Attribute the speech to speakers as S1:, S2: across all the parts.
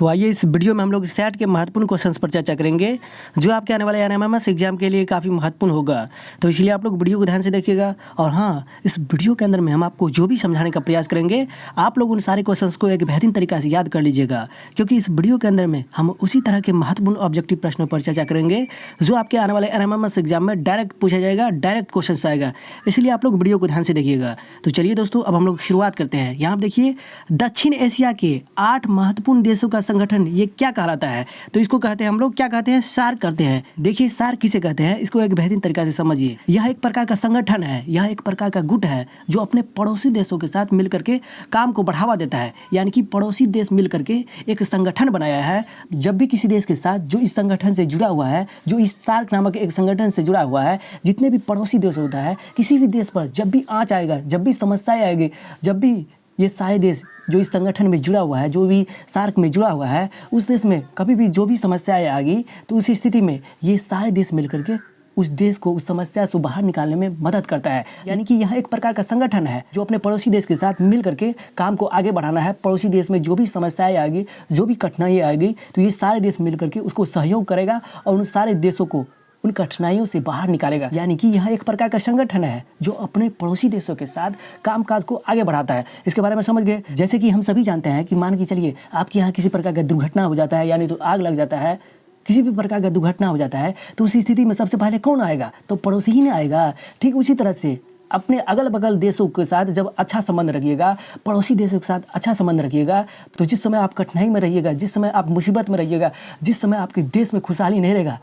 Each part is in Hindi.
S1: तो आइए इस वीडियो में हम लोग सेट के महत्वपूर्ण क्वेश्चंस पर चर्चा करेंगे जो आपके आने वाले एनएमएमएस एग्जाम के लिए काफ़ी महत्वपूर्ण होगा। तो इसलिए आप लोग वीडियो को ध्यान से देखिएगा। और हाँ, इस वीडियो के अंदर में हम आपको जो भी समझाने का प्रयास करेंगे आप लोग उन सारे क्वेश्चंस को एक बेहतरीन तरीका से याद कर लीजिएगा, क्योंकि इस वीडियो के अंदर में हम उसी तरह के महत्वपूर्ण ऑब्जेक्टिव प्रश्नों पर चर्चा करेंगे जो आपके आने वाले एनएमएमएस एग्जाम में डायरेक्ट पूछा जाएगा, डायरेक्ट क्वेश्चन आएगा। इसलिए आप लोग वीडियो को ध्यान से देखिएगा। तो चलिए दोस्तों, अब हम लोग शुरुआत करते हैं। यहाँ आप देखिए, दक्षिण एशिया के 8 महत्वपूर्ण देशों का संगठन ये क्या कहलाता है? तो इसको कहते हैं हम लोग क्या कहते हैं? सार्क करते हैं। देखिए सार्क किसे कहते हैं, इसको एक बेहतरीन तरीका से समझिए। यह एक प्रकार का संगठन है, यह एक प्रकार का गुट है जो अपने पड़ोसी देशों के साथ मिलकर के काम को बढ़ावा देता है। यानी कि पड़ोसी देश मिलकर के एक संगठन बनाया है। जब भी किसी देश के साथ जो इस संगठन से जुड़ा हुआ है, जो इस सार्क नामक एक संगठन से जुड़ा हुआ है, जितने भी पड़ोसी देश होता है, किसी भी देश पर जब भी आँच आएगा, जब भी समस्याएं आएगी, जब भी ये सारे देश जो इस संगठन में जुड़ा हुआ है, जो भी सार्क में जुड़ा हुआ है, उस देश में कभी भी जो भी समस्याएं आएगी तो उस स्थिति में ये सारे देश मिलकर के उस देश को उस समस्या से बाहर निकालने में मदद करता है। यानी कि यह एक प्रकार का संगठन है जो अपने पड़ोसी देश के साथ मिल करके काम को आगे बढ़ाना है। पड़ोसी देश में जो भी समस्याएं आएगी, जो भी कठिनाई आएगी, तो ये सारे देश मिल करके उसको सहयोग करेगा और उन सारे देशों को उन कठिनाइयों से बाहर निकालेगा। यानी कि यह एक प्रकार का संगठन है जो अपने पड़ोसी देशों के साथ कामकाज को आगे बढ़ाता है। इसके बारे में समझ गए। जैसे कि हम सभी जानते हैं कि मान के चलिए आपके यहाँ किसी प्रकार का दुर्घटना हो जाता है, यानी तो आग लग जाता है, किसी भी प्रकार का दुर्घटना हो जाता है, तो उस स्थिति में सबसे पहले कौन आएगा? तो पड़ोसी ही नहीं आएगा। ठीक उसी तरह से अपने अगल बगल देशों के साथ जब अच्छा संबंध रखिएगा, पड़ोसी देशों के साथ अच्छा संबंध रखिएगा, तो जिस समय आप कठिनाई में रहिएगा, जिस समय आप मुसीबत में रहिएगा, जिस समय आपके देश में खुशहाली नहीं रहेगा,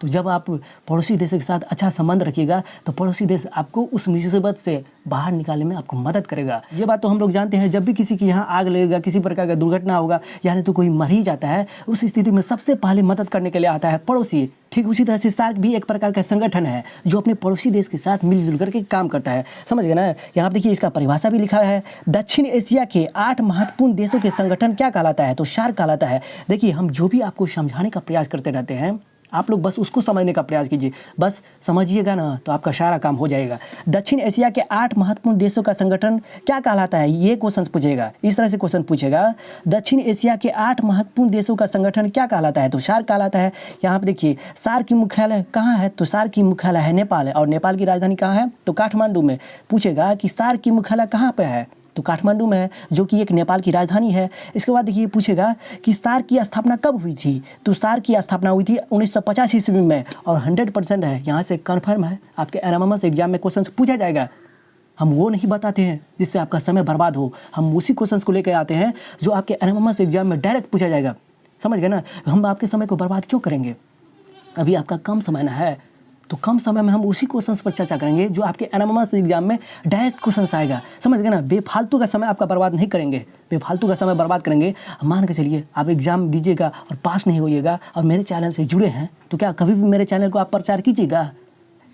S1: तो जब आप पड़ोसी देश के साथ अच्छा संबंध रखिएगा तो पड़ोसी देश आपको उस मुसीबत से बाहर निकालने में आपको मदद करेगा। ये बात तो हम लोग जानते हैं। जब भी किसी के यहाँ आग लगेगा, किसी प्रकार का दुर्घटना होगा, यानी तो कोई मर ही जाता है, उस स्थिति में सबसे पहले मदद करने के लिए आता है पड़ोसी। ठीक उसी तरह से सार्क भी एक प्रकार का संगठन है जो अपने पड़ोसी देश के साथ मिलजुल करके काम करता है। समझ गए ना? यहाँ आप देखिए इसका परिभाषा भी लिखा है। दक्षिण एशिया के 8 महत्वपूर्ण देशों के संगठन क्या कहलाता है? तो सार्क कहलाता है। देखिए हम जो भी आपको समझाने का प्रयास करते रहते हैं, आप लोग बस उसको समझने का प्रयास कीजिए, बस समझिएगा ना तो आपका सारा काम हो जाएगा। दक्षिण एशिया के 8 महत्वपूर्ण देशों का संगठन क्या कहलाता है? ये क्वेश्चन पूछेगा, इस तरह से क्वेश्चन पूछेगा। दक्षिण एशिया के 8 महत्वपूर्ण देशों का संगठन क्या कहलाता है? तो सार्क कहलाता है। यहाँ पे देखिए सार्क की मुख्यालय कहाँ है? तो सार्क की मुख्यालय है नेपाल है। और नेपाल की राजधानी कहाँ है? तो काठमांडू में। पूछेगा कि सार्क की मुख्यालय कहाँ पे है? तो काठमांडू में है, जो कि एक नेपाल की राजधानी है। इसके बाद देखिए पूछेगा कि सार्क की स्थापना कब हुई थी? तो सार्क की स्थापना हुई थी 1950 ईस्वी में। और 100% है, यहाँ से कन्फर्म है, आपके एनएमएमएस एग्जाम में क्वेश्चन पूछा जाएगा। हम वो नहीं बताते हैं जिससे आपका समय बर्बाद हो, हम उसी क्वेश्चन को लेकर आते हैं जो आपके एनएमएमएस एग्जाम में डायरेक्ट पूछा जाएगा। समझ गए ना? हम आपके समय को बर्बाद क्यों करेंगे? अभी आपका कम समय ना है, तो कम समय में हम उसी क्वेश्चंस पर चर्चा करेंगे जो आपके एनएमएमएस एग्जाम में डायरेक्ट क्वेश्चंस आएगा। समझ गए ना? बेफालतू का समय आपका बर्बाद नहीं करेंगे, बेफालतू का समय बर्बाद करेंगे। मान के चलिए आप एग्जाम दीजिएगा और पास नहीं होइएगा और मेरे चैनल से जुड़े हैं, तो क्या कभी भी मेरे चैनल को आप प्रचार कीजिएगा?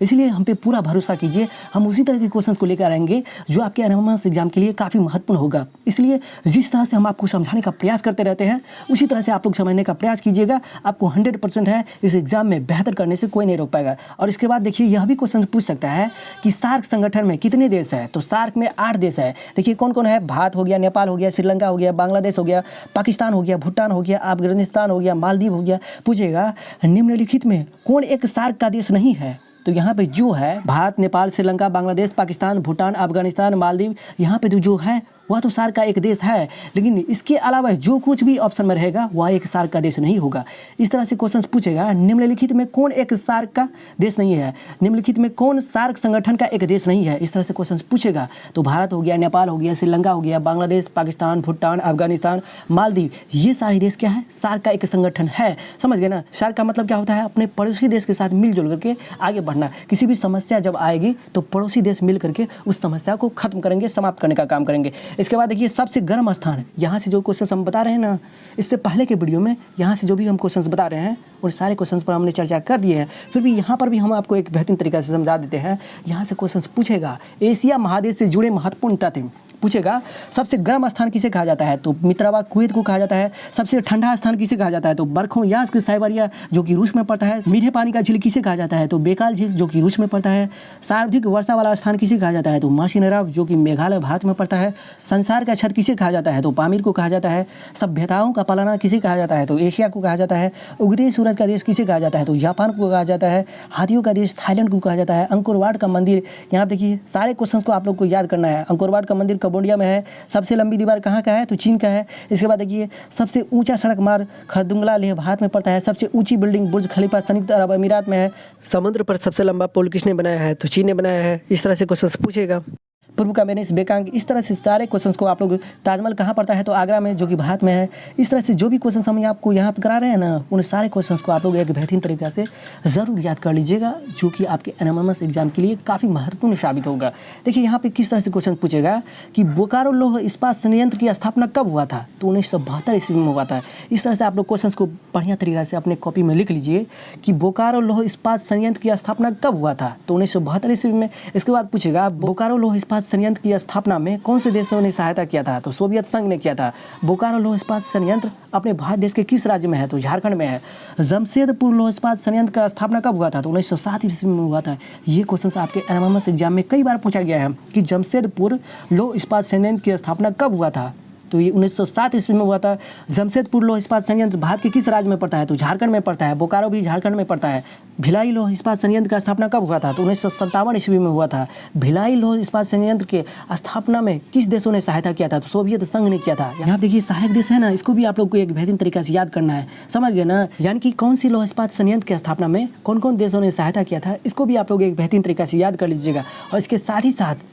S1: इसलिए हम पे पूरा भरोसा कीजिए। हम उसी तरह के क्वेश्चंस को लेकर आएंगे जो आपके एनएमएमएस एग्जाम के लिए काफ़ी महत्वपूर्ण होगा। इसलिए जिस तरह से हम आपको समझाने का प्रयास करते रहते हैं, उसी तरह से आप लोग समझने का प्रयास कीजिएगा। आपको 100% है, इस एग्जाम में बेहतर करने से कोई नहीं रोक पाएगा। और इसके बाद देखिए यह भी क्वेश्चन पूछ सकता है कि सार्क संगठन में कितने देश हैं? तो सार्क में 8 देश है। देखिए कौन कौन है? भारत हो गया, नेपाल हो गया, श्रीलंका हो गया, बांग्लादेश हो गया, पाकिस्तान हो गया, भूटान हो गया, अफगानिस्तान हो गया, मालदीव हो गया। पूछेगा निम्नलिखित में कौन एक सार्क का देश नहीं है? तो यहाँ पे जो है भारत, नेपाल, श्रीलंका, बांग्लादेश, पाकिस्तान, भूटान, अफगानिस्तान, मालदीव, यहाँ पे तो जो है वह तो सार्क का एक देश है, लेकिन इसके अलावा जो कुछ भी ऑप्शन में रहेगा वह एक सार्क का देश नहीं होगा। इस तरह से क्वेश्चन पूछेगा निम्नलिखित में कौन एक सार्क का देश नहीं है? निम्नलिखित में कौन सार्क संगठन का एक देश नहीं है? इस तरह से क्वेश्चन पूछेगा। तो भारत हो गया, नेपाल हो गया, श्रीलंका हो गया, बांग्लादेश, पाकिस्तान, भूटान, अफगानिस्तान, मालदीव, ये सारे देश क्या है? सार्क का एक संगठन है। समझ गए ना? सार्क का मतलब क्या होता है? अपने पड़ोसी देश के साथ मिलजुल करके आगे बढ़ना। किसी भी समस्या जब आएगी तो पड़ोसी देश मिल करके उस समस्या को खत्म करेंगे, समाप्त करने का काम करेंगे। इसके बाद देखिए सबसे गर्म स्थान, यहाँ से जो क्वेश्चन हम बता रहे हैं ना, इससे पहले के वीडियो में यहाँ से जो भी हम क्वेश्चन बता रहे हैं उन सारे क्वेश्चन पर हमने चर्चा कर दिए हैं। फिर भी यहाँ पर भी हम आपको एक बेहतरीन तरीके से समझा देते हैं। यहाँ से क्वेश्चन पूछेगा एशिया महादेश से जुड़े महत्वपूर्ण तथ्य। पूछेगा सबसे गर्म स्थान किसे कहा जाता है, तो मित्रवा कुवैत को कहा जाता है। सबसे ठंडा स्थान किसे कहा जाता है, तो बरखों यास्क साइबेरिया जो कि रूस में पड़ता है। मीठे पानी का झील किसे कहा जाता है, तो बेकाल झील जो कि रूस में पड़ता है। सर्वाधिक वर्षा वाला स्थान किसे कहा जाता है, तो मासिनराव जो कि मेघालय भारत में पड़ता है। संसार का छत किसे कहा जाता है, तो पामीर को कहा जाता है। सभ्यताओं का पालना किसे कहा जाता है, तो एशिया को कहा जाता है। उगते सूरज का देश किसे कहा जाता है, तो जापान को कहा जाता है। हाथियों का देश थाईलैंड को कहा जाता है। अंकोर वाट का मंदिर, यहाँ देखिए सारे क्वेश्चन को आप लोग को याद करना है। अंकोर वाट का मंदिर कंबोडिया में है। सबसे लंबी दीवार कहाँ का है, तो चीन का है। इसके बाद देखिए सबसे ऊंचा सड़क मार्ग खरदुंगला लेह भारत में पड़ता है। सबसे ऊंची बिल्डिंग बुर्ज खलीफा संयुक्त अरब अमीरात में है। समुद्र पर सबसे लंबा पुल किसने बनाया है, तो चीन ने बनाया है। इस तरह से क्वेश्चन पूछेगा। पूर्व का वेनिस बेकांग, इस तरह से सारे क्वेश्चंस को आप लोग, ताजमहल कहाँ पड़ता है, तो आगरा में जो कि भारत में है। इस तरह से जो भी क्वेश्चन हम आपको यहाँ पे करा रहे हैं ना, उन सारे क्वेश्चंस को आप लोग एक बेहतरीन तरीके से ज़रूर याद कर लीजिएगा, जो कि आपके एनएमएमएस एग्जाम के लिए काफ़ी महत्वपूर्ण साबित होगा। देखिए यहाँ पे किस तरह से क्वेश्चन पूछेगा कि बोकारो लौह इस्पात संयंत्र की स्थापना कब हुआ था, तो 1972 ईस्वी में हुआ था। इस तरह से आप लोग क्वेश्चन को बढ़िया तरीके से अपने कॉपी में लिख लीजिए कि बोकारो लौह इस्पात संयंत्र की स्थापना कब हुआ था, तो 1972 ईस्वी में। इसके बाद पूछेगा बोकारो लौह इस्पात संयंत्र की स्थापना में कौन से देशों ने सहायता किया था, तो सोवियत संघ ने किया था। बोकारो लौह इस्पात संयंत्र अपने भारत देश के किस राज्य में है, तो झारखंड में है। जमशेदपुर लौह इस्पात संयंत्र का स्थापना कब हुआ था, तो 1907 ईस्वी में हुआ था। ये क्वेश्चन आपके एनएमएमएस एग्जाम में कई बार पूछा गया है कि जमशेदपुर लौह इस्पात संयंत्र की स्थापना कब हुआ था, तो ये 1907 ईस्वी में हुआ था। जमशेदपुर लौह इस्पात संयंत्र भारत के किस राज्य में पड़ता है, तो झारखंड में पड़ता है। बोकारो भी झारखंड में पड़ता है। भिलाई लौह इस्पात संयंत्र का स्थापना कब हुआ था, तो 1957 ईस्वी में हुआ था। भिलाई लौह इस्पात संयंत्र के स्थापना में किस देशों ने सहायता किया था, तो सोवियत संघ ने किया था। यहाँ देखिए सहायक देश है ना, इसको भी आप लोग को एक बेहतरीन तरीके से याद करना है, समझ गए ना। यानी कि कौन सी लौह इस्पात संयंत्र की स्थापना में कौन कौन देशों ने सहायता किया था, इसको भी आप लोग एक बेहतरीन तरीके से याद कर लीजिएगा। और इसके साथ ही साथ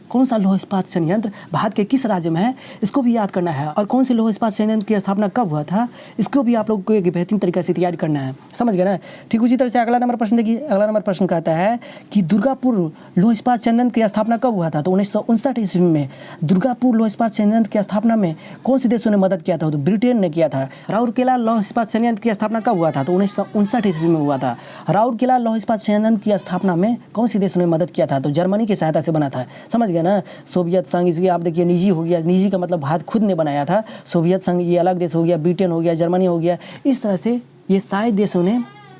S1: कौन सा लौह इस्पात संयंत्र भारत के किस राज्य में है, इसको भी याद करना है। और कौन से लौह इस्पात संयंत्र की स्थापना कब हुआ था, इसको भी आप लोग को एक बेहतरीन तरीके से तैयारी करना है, समझ गए ना। ठीक उसी तरह से अगला नंबर प्रश्न देखिए। अगला नंबर प्रश्न कहता है कि दुर्गापुर लौह इस्पात संयंत्र की स्थापना कब हुआ था, तो 1959 ईस्वी में। दुर्गापुर लौह इस्पात संयंत्र की स्थापना में कौन से देशों ने मदद किया था, तो ब्रिटेन ने किया था। राउरकेला लौह इस्पात संयंत्र की स्थापना कब हुआ था, तो 1959 ईस्वी में हुआ था। राउरकेला लौह इस्पात संयंत्र की स्थापना में कौन से देशों ने मदद किया था, तो जर्मनी की सहायता से बना था, समझ गए ना। सोवियत संघ, इसलिए आप देखिए निजी हो गया, निजी का मतलब भारत खुद ने बनाया था। सोवियत संघ ये अलग देश हो गया, ब्रिटेन हो गया, जर्मनी हो गया। इस तरह से ये सारे देशों ने,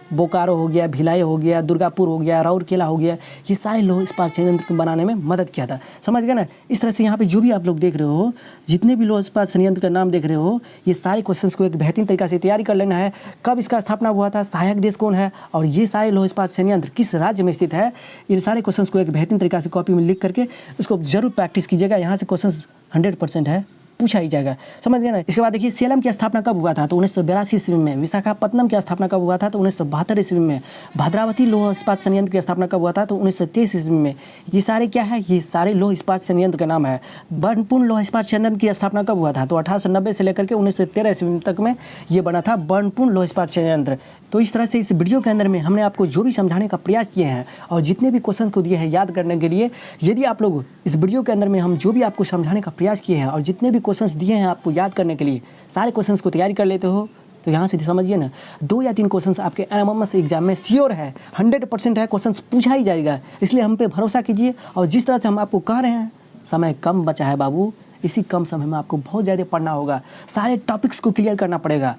S1: बोकारो हो गया, भिलाई हो गया, दुर्गापुर हो गया, राउरकेला हो गया, ये सारे लौह इस्पात संयंत्र बनाने में मदद किया था, समझ गए ना। इस तरह से यहाँ पे जो भी आप लोग देख रहे हो, जितने भी लौह इस्पात संयंत्र का नाम देख रहे हो, ये सारे क्वेश्चंस को एक बेहतरीन तरीके से तैयारी कर लेना है। कब इसका स्थापना हुआ था, सहायक देश कौन है, और ये सारे लौह इस्पात संयंत्र किस राज्य में स्थित है, इन सारे क्वेश्चंस को एक बेहतरीन तरीके से कॉपी में लिख करके उसको जरूर प्रैक्टिस कीजिएगा। यहाँ से क्वेश्चन 100% है, पूछा ही जाएगा, समझ गए ना। इसके बाद देखिए सेलम की स्थापना कब हुआ था, तो 1982 ईस्वी में। विशाखापत्तनम की स्थापना कब हुआ था, तो 1972 ईस्वी में। भद्रावती लौह इस्पात संयंत्र की स्थापना कब हुआ था, तो 1923 ईस्वी में। ये सारे क्या है, ये सारे लौह इस्पात संयंत्र का नाम है। बर्नपुर लौह इस्पात संयंत्र की स्थापना कब हुआ था, तो 1890 से लेकर के 1913 ईस्वी तक में ये बना था बर्नपुर लौह इस्पात संयंत्र। तो इस तरह से इस वीडियो के अंदर में हमने आपको जो भी समझाने का प्रयास किए हैं और जितने भी क्वेश्चन को दिए हैं याद करने के लिए, यदि आप लोग इस वीडियो के अंदर में हम जो भी आपको समझाने का प्रयास किए हैं और जितने भी क्वेश्चंस दिए हैं आपको याद करने के लिए, सारे क्वेश्चंस को तैयारी कर लेते हो, तो यहाँ से समझिए ना 2 या 3 क्वेश्चंस आपके एनएमएमएस एग्जाम में श्योर है, 100% है, क्वेश्चंस पूछा ही जाएगा। इसलिए हम पे भरोसा कीजिए। और जिस तरह से हम आपको कह रहे हैं, समय कम बचा है बाबू, इसी कम समय में आपको बहुत ज़्यादा पढ़ना होगा, सारे टॉपिक्स को क्लियर करना पड़ेगा।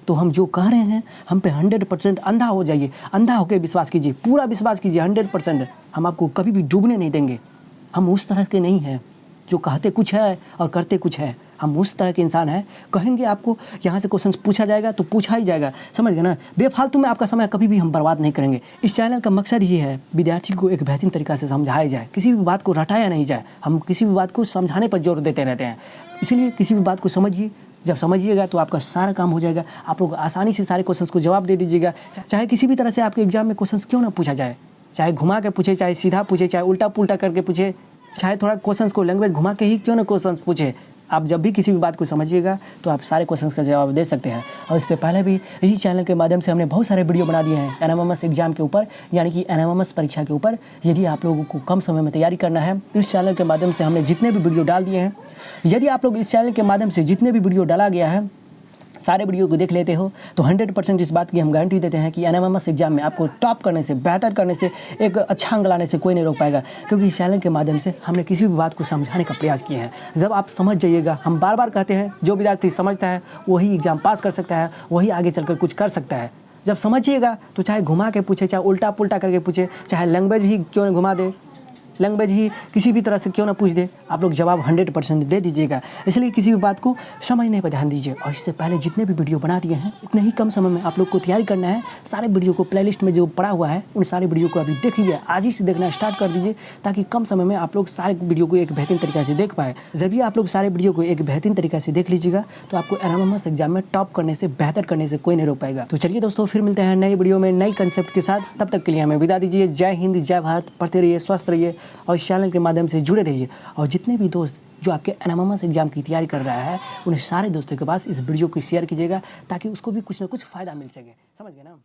S1: तो हम जो कह रहे हैं हम पे 100% अंधा हो जाइए, अंधा होकर विश्वास कीजिए, पूरा विश्वास कीजिए 100%। हम आपको कभी भी डूबने नहीं देंगे। हम उस तरह के नहीं हैं जो कहते कुछ है और करते कुछ है। हम उस तरह के इंसान हैं, कहेंगे आपको यहाँ से क्वेश्चन पूछा जाएगा तो पूछा ही जाएगा, समझ गए ना। बेफालतू में आपका समय कभी भी हम बर्बाद नहीं करेंगे। इस चैनल का मकसद ये है विद्यार्थी को एक बेहतरीन तरीक़ा से समझाया जाए, किसी भी बात को रटाया नहीं जाए। हम किसी भी बात को समझाने पर जोर देते रहते हैं, इसलिए किसी भी बात को समझिए। जब समझिएगा तो आपका सारा काम हो जाएगा, आप लोग आसानी से सारे क्वेश्चंस को जवाब दे दीजिएगा। चाहे किसी भी तरह से आपके एग्जाम में क्वेश्चंस क्यों ना पूछा जाए, चाहे घुमा के पूछे, चाहे सीधा पूछे, चाहे उल्टा पुल्टा करके पूछे, चाहे थोड़ा क्वेश्चंस को लैंग्वेज घुमा के ही क्यों ना क्वेश्चंस पूछे, आप जब भी किसी भी बात को समझिएगा तो आप सारे क्वेश्चंस का जवाब दे सकते हैं। और इससे पहले भी इसी चैनल के माध्यम से हमने बहुत सारे वीडियो बना दिए हैं एनएमएमएस एग्जाम के ऊपर, यानी कि एनएमएमएस परीक्षा के ऊपर। यदि आप लोगों को कम समय में तैयारी करना है तो इस चैनल के माध्यम से हमने जितने भी वीडियो डाल दिए हैं, यदि आप लोग इस चैनल के माध्यम से जितने भी वीडियो डाला गया है सारे वीडियो को देख लेते हो तो 100% इस बात की हम गारंटी देते हैं कि एनएमएमएस एग्जाम में आपको टॉप करने से, बेहतर करने से, एक अच्छा अंक लाने से कोई नहीं रोक पाएगा, क्योंकि इस चैनल के माध्यम से हमने किसी भी बात को समझाने का प्रयास किया है। जब आप समझ जाइएगा, हम बार बार कहते हैं जो विद्यार्थी समझता है वही एग्जाम पास कर सकता है, वही आगे चलकर कुछ कर सकता है। जब समझिएगा तो चाहे घुमा के पूछे, चाहे उल्टा पुल्टा करके पूछे, चाहे लैंग्वेज ही क्यों न घुमा दे, लैंग्वेज ही किसी भी तरह से क्यों ना पूछ दे, आप लोग जवाब 100% दे दीजिएगा। इसलिए किसी भी बात को समझने पर ध्यान दीजिए। और इससे पहले जितने भी वीडियो बना दिए हैं, इतने ही कम समय में आप लोग को तैयारी करना है। सारे वीडियो को प्लेलिस्ट में जो पड़ा हुआ है उन सारे वीडियो को अभी देखिए, आज ही से देखना स्टार्ट कर दीजिए, ताकि कम समय में आप लोग सारे वीडियो को एक बेहतरीन तरीके से देख पाए। जब भी आप लोग सारे वीडियो को एक बेहतरीन तरीके से देख लीजिएगा तो आपको एनएमएमएस एग्जाम में टॉप करने से, बेहतर करने से कोई नहीं रोक पाएगा। तो चलिए दोस्तों, फिर मिलते हैं नई वीडियो में नई कंसेप्ट के साथ। तब तक के लिए हमें विदा दीजिए। जय हिंद, जय भारत। पढ़ते रहिए, स्वस्थ रहिए और इस चैनल के माध्यम से जुड़े रहिए। और जितने भी दोस्त जो आपके एनएमएमएस एग्जाम की तैयारी कर रहा है, उन्हें सारे दोस्तों के पास इस वीडियो को शेयर कीजिएगा, ताकि उसको भी कुछ ना कुछ फ़ायदा मिल सके। समझ गए ना?